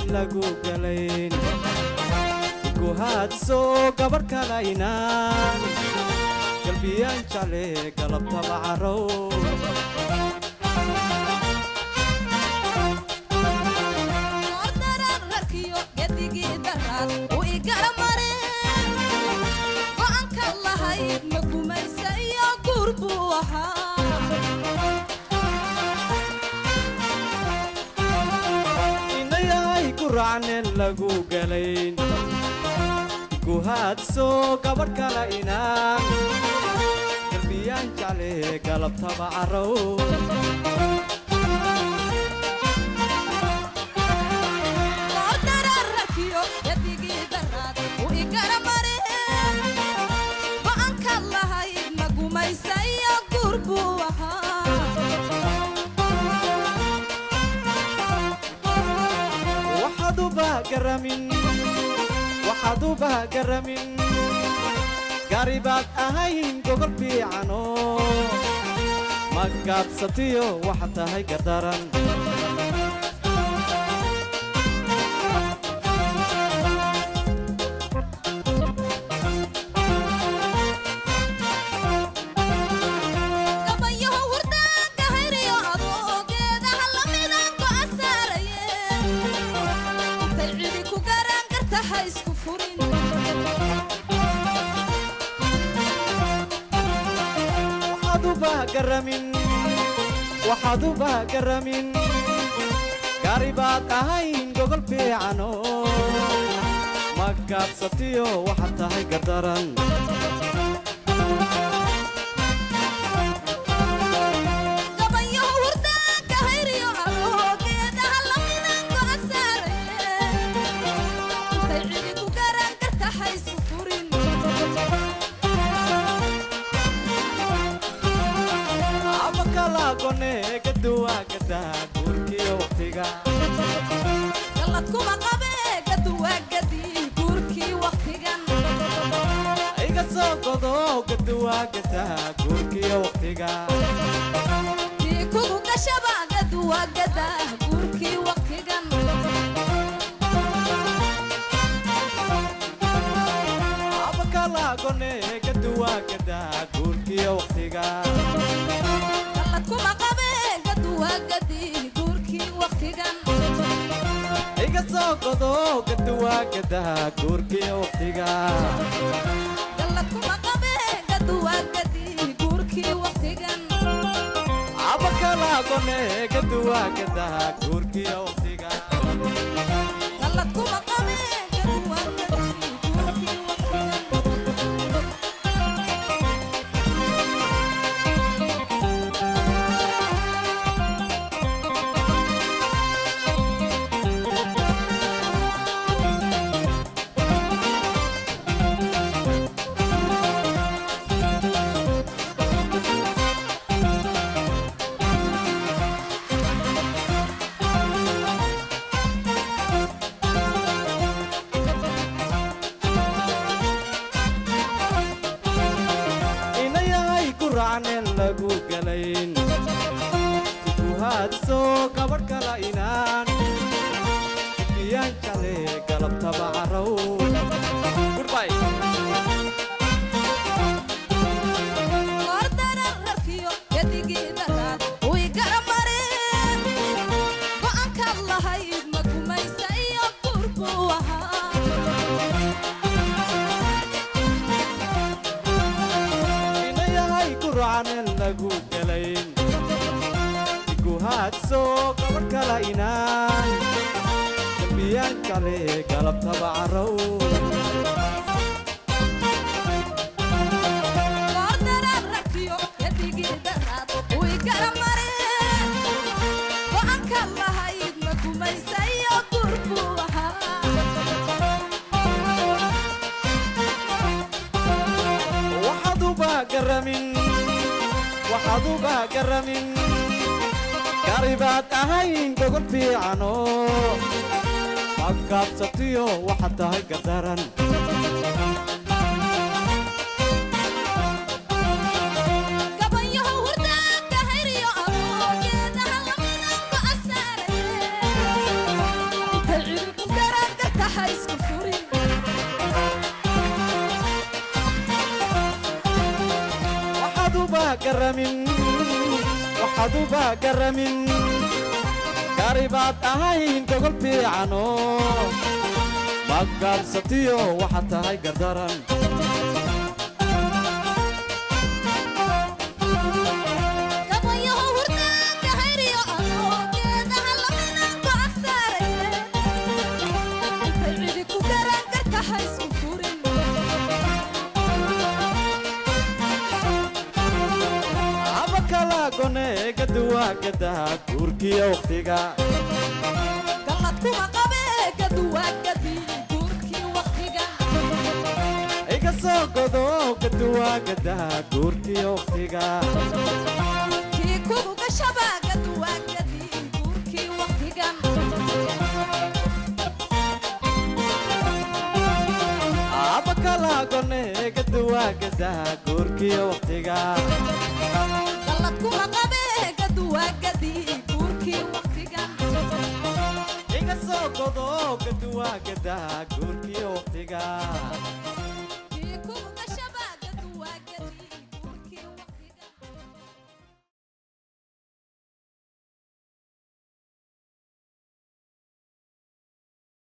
lagu galayn ku haadso gabar kalayna qalbiyaan jale galabta bacaro ordara rakiyo gadigi darad u igaramare go'anka lahayd ma kumaysa iyo gurbu ahaa raacnen lagu galayn ku haadso gabar kalayna qalbiyaan jale galabta bacaro ordara rakiyo gadigi darad u igaramare go'anka lahayd ma kumaysa iyo gurbu ahaa waxaduba garamin garibaad ahayn gogol fiicano magaabsatiyo waxa tahay gardaran waxaduba garamin garibaad ahayn gogol fiicano magaabsatiyo waxa tahay gardaran gaduwa gada gurkiyo waqtiga galad kuma qabe gaduwa gadi gurkii waqtigan iga soo godo gaduwa gada gurkiyo waqtiga tii kugu gashaba gaduwa gada gurkii waqtigan abakala gone gaduwa gada gurkiyo waqtiga kuma qabe gaduwa gadi gurkii waqtigan iga soo godo gaduwa gada gurkiyo waqtiga galad kuma qabe gaduwa gadi gurkii waqtigan abakala gone gaduwa gada gurkiyo waqtiga galad kuma qabe gaduwa gadi gurkii waqtigan lagu galayn ku haadso gabar kalayna qalbiyaan jale galabta bacaro goodbye ordara rakiyo gadigi darad u igaramare go'anka lahayd ma kumaysa iyo gurbu ahaa lagu galayn ku haadso gabar kalayna qalbiyaan jale galabta bacaro ordara rakiyo gadigi darad u igaramare go'anka lahayd ma kumaysa iyo gurbu ahaa waxaduba garamin garibaad ahayn gogol fiicano magaabsatiyo waxa tahay gardaran gabanyaho hurdaanka hayriyo aroogeedaha lamidan ku asaaraye inta cirku garamin waxaduba garamin garibaad ahayn gogol fiicano magaabsatiyo waxaad tahay gardaran قدوا قدها كوركي وقتيقا قلتكم قبي قدوا قدي كوركي وقتيقا ايقا سوقضو قدوا قدها كوركي وقتيقا كيكو قشبا قدوا قدي كوركي وقتيقا عبكالا قوني قدوا قدها كوركي وقتيقا قلتكم قبي قدوا قدي كوركي وقتيقا ايقا سوقضو قدوا قدها كوركي وقتيقا